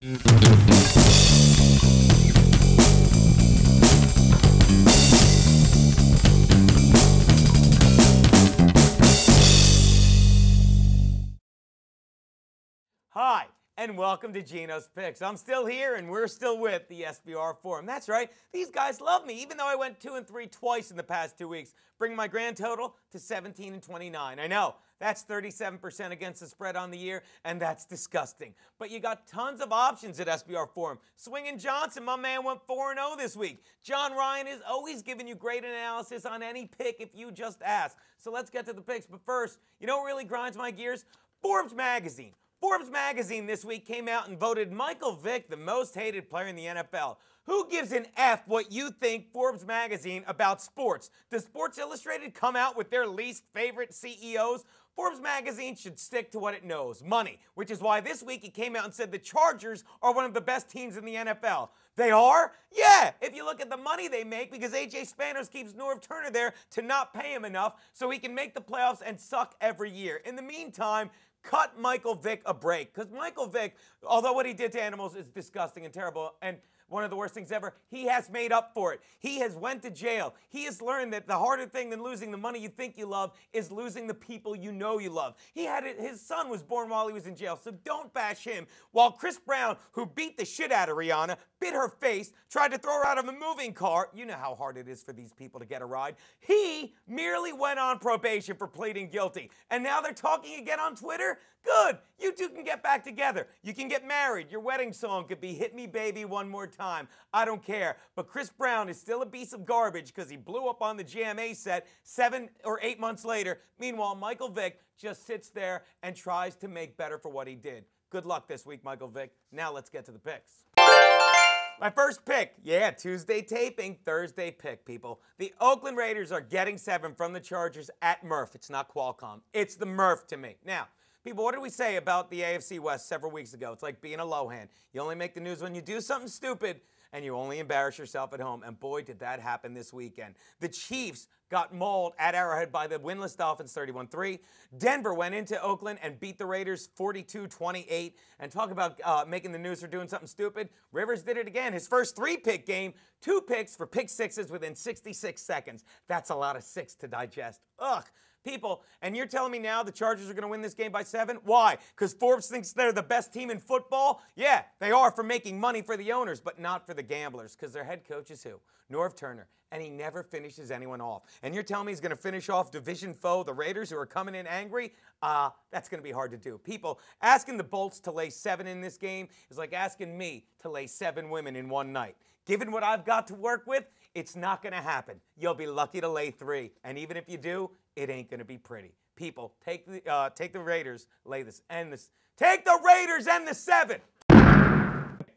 Hi, and welcome to GENO'S Picks. I'm still here, and we're still with the SBR Forum. That's right, these guys love me, even though I went 2-3 twice in the past 2 weeks, bringing my grand total to 17-29. I know, that's 37% against the spread on the year, and that's disgusting. But you got tons of options at SBR Forum. Swingin' Johnson, my man, went 4-0 this week. John Ryan is always giving you great analysis on any pick if you just ask. So let's get to the picks. But first, you know what really grinds my gears? Forbes Magazine. Forbes Magazine this week came out and voted Michael Vick the most hated player in the NFL. Who gives an F what you think, Forbes Magazine, about sports? Does Sports Illustrated come out with their least favorite CEOs? Forbes Magazine should stick to what it knows, money, which is why this week it came out and said the Chargers are one of the best teams in the NFL. They are? Yeah, if you look at the money they make, because A.J. Spanos keeps Norv Turner there to not pay him enough so he can make the playoffs and suck every year. In the meantime, cut Michael Vick a break, because Michael Vick, although what he did to animals is disgusting and terrible and one of the worst things ever, he has made up for it. He has went to jail. He has learned that the harder thing than losing the money you think you love is losing the people you know you love. His son was born while he was in jail, so don't bash him. While Chris Brown, who beat the shit out of Rihanna, bit her face, tried to throw her out of a moving car, you know how hard it is for these people to get a ride, he merely went on probation for pleading guilty. And now they're talking again on Twitter? Good. You two can get back together. You can get married. Your wedding song could be Hit Me Baby One More Time. I don't care. But Chris Brown is still a piece of garbage because he blew up on the GMA set 7 or 8 months later. Meanwhile, Michael Vick just sits there and tries to make better for what he did. Good luck this week, Michael Vick. Now let's get to the picks. My first pick, yeah, Tuesday taping, Thursday pick, people. The Oakland Raiders are getting 7 from the Chargers at Murph. It's not Qualcomm. It's the Murph to me. Now, people, what did we say about the AFC West several weeks ago? It's like being a Lohan. You only make the news when you do something stupid, and you only embarrass yourself at home. And boy, did that happen this weekend. The Chiefs got mauled at Arrowhead by the winless Dolphins 31-3. Denver went into Oakland and beat the Raiders 42-28. And talk about making the news for doing something stupid. Rivers did it again. His first 3-pick game, 2 picks for pick sixes within 66 seconds. That's a lot of 6 to digest. Ugh. People, and you're telling me now the Chargers are going to win this game by 7? Why? Because Forbes thinks they're the best team in football? Yeah, they are for making money for the owners, but not for the gamblers, because their head coach is who? Norv Turner, and he never finishes anyone off. And you're telling me he's going to finish off division foe, the Raiders, who are coming in angry? That's going to be hard to do. People, asking the Bolts to lay 7 in this game is like asking me to lay 7 women in one night. Given what I've got to work with, it's not going to happen. You'll be lucky to lay 3, and even if you do, it ain't going to be pretty. People, take the Raiders, lay this, and this. Take the Raiders and the 7.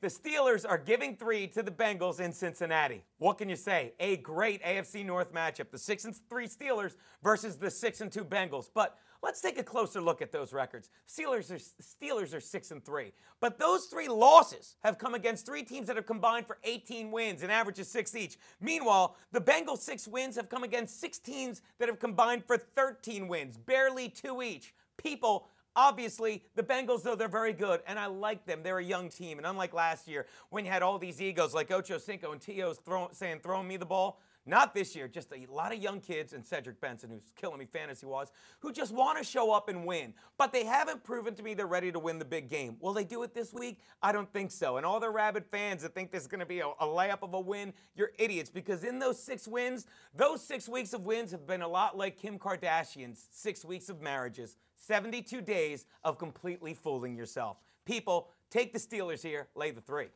The Steelers are giving 3 to the Bengals in Cincinnati. What can you say? A great AFC North matchup. The 6-3 Steelers versus the 6-2 Bengals. But let's take a closer look at those records. Steelers are 6-3. But those 3 losses have come against 3 teams that have combined for 18 wins, an average of 6 each. Meanwhile, the Bengals' 6 wins have come against 6 teams that have combined for 13 wins, barely 2 each. People, obviously, the Bengals, though, they're very good, and I like them. They're a young team, and unlike last year, when you had all these egos like Ocho Cinco and T.O.'s saying, throwing me the ball, not this year. Just a lot of young kids, and Cedric Benson, who's killing me fantasy-wise, who just want to show up and win. But they haven't proven to me they're ready to win the big game. Will they do it this week? I don't think so. And all the rabid fans that think this is going to be a layup of a win, you're idiots. Because in those 6 wins, those 6 weeks of wins have been a lot like Kim Kardashian's 6 weeks of marriages. 72 days of completely fooling yourself. People, take the Steelers here, lay the 3.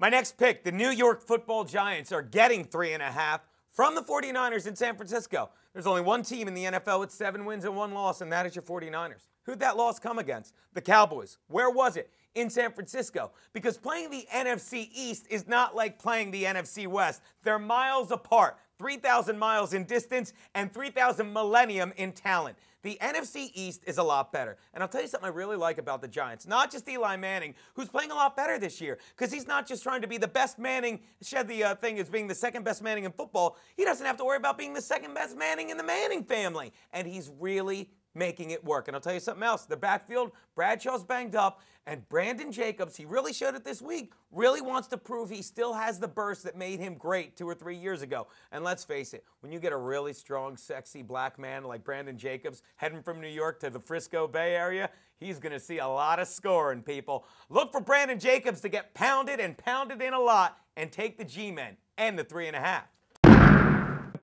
My next pick, the New York Football Giants are getting 3.5 from the 49ers in San Francisco. There's only one team in the NFL with 7 wins and 1 loss, and that is your 49ers. Who'd that loss come against? The Cowboys. Where was it? In San Francisco. Because playing the NFC East is not like playing the NFC West. They're miles apart. 3,000 miles in distance and 3,000 millennium in talent. The NFC East is a lot better. And I'll tell you something I really like about the Giants. Not just Eli Manning, who's playing a lot better this year, because he's not just trying to be the best Manning, shed the thing as being the second best Manning in football. He doesn't have to worry about being the second best Manning in the Manning family. And he's really making it work. And I'll tell you something else. The backfield, Bradshaw's banged up, and Brandon Jacobs, he really showed it this week, really wants to prove he still has the burst that made him great 2 or 3 years ago. And let's face it, when you get a really strong, sexy black man like Brandon Jacobs heading from New York to the Frisco Bay Area, he's going to see a lot of scoring, people. Look for Brandon Jacobs to get pounded and pounded in a lot and take the G-men and the 3.5.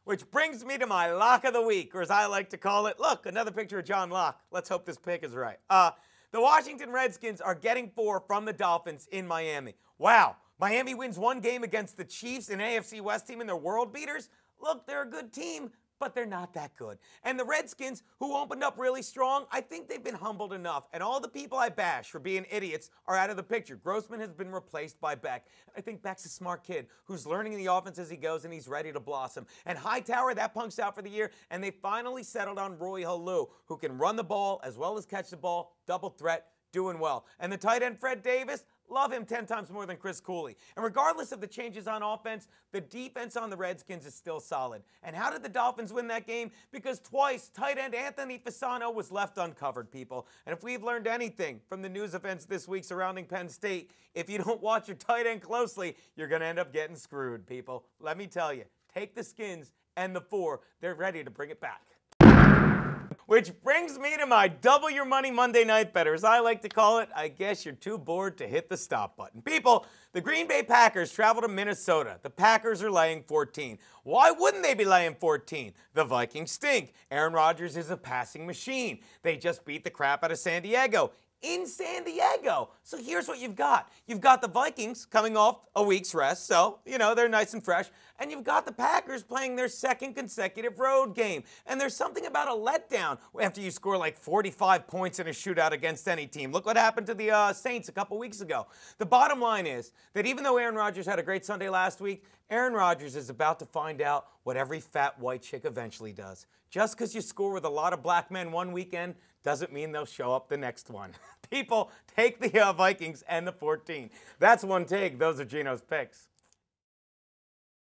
Which brings me to my lock of the week, or as I like to call it, look, another picture of John Locke. Let's hope this pick is right. The Washington Redskins are getting 4 from the Dolphins in Miami. Wow, Miami wins 1 game against the Chiefs, an AFC West team, and they're world beaters. Look, they're a good team, but they're not that good. And the Redskins, who opened up really strong, I think they've been humbled enough. And all the people I bash for being idiots are out of the picture. Grossman has been replaced by Beck. I think Beck's a smart kid who's learning the offense as he goes, and he's ready to blossom. And Hightower, that punk's out for the year, and they finally settled on Roy Halou, who can run the ball as well as catch the ball, double threat, doing well. And the tight end, Fred Davis, love him 10 times more than Chris Cooley. And regardless of the changes on offense, the defense on the Redskins is still solid. And how did the Dolphins win that game? Because twice, tight end Anthony Fasano was left uncovered, people. And if we've learned anything from the news events this week surrounding Penn State, if you don't watch your tight end closely, you're going to end up getting screwed, people. Let me tell you, take the Skins and the 4. They're ready to bring it back. Which brings me to my double your money Monday night better. As I like to call it, I guess you're too bored to hit the stop button. People, the Green Bay Packers travel to Minnesota. The Packers are laying 14. Why wouldn't they be laying 14? The Vikings stink. Aaron Rodgers is a passing machine. They just beat the crap out of San Diego. In San Diego. So here's what you've got. You've got the Vikings coming off a week's rest, so, they're nice and fresh. And you've got the Packers playing their 2nd consecutive road game. And there's something about a letdown after you score like 45 points in a shootout against any team. Look what happened to the Saints a couple weeks ago. The bottom line is that even though Aaron Rodgers had a great Sunday last week, Aaron Rodgers is about to find out what every fat white chick eventually does. Just because you score with a lot of black men one weekend doesn't mean they'll show up the next one. People, take the Vikings and the 14. That's one take. Those are Geno's picks.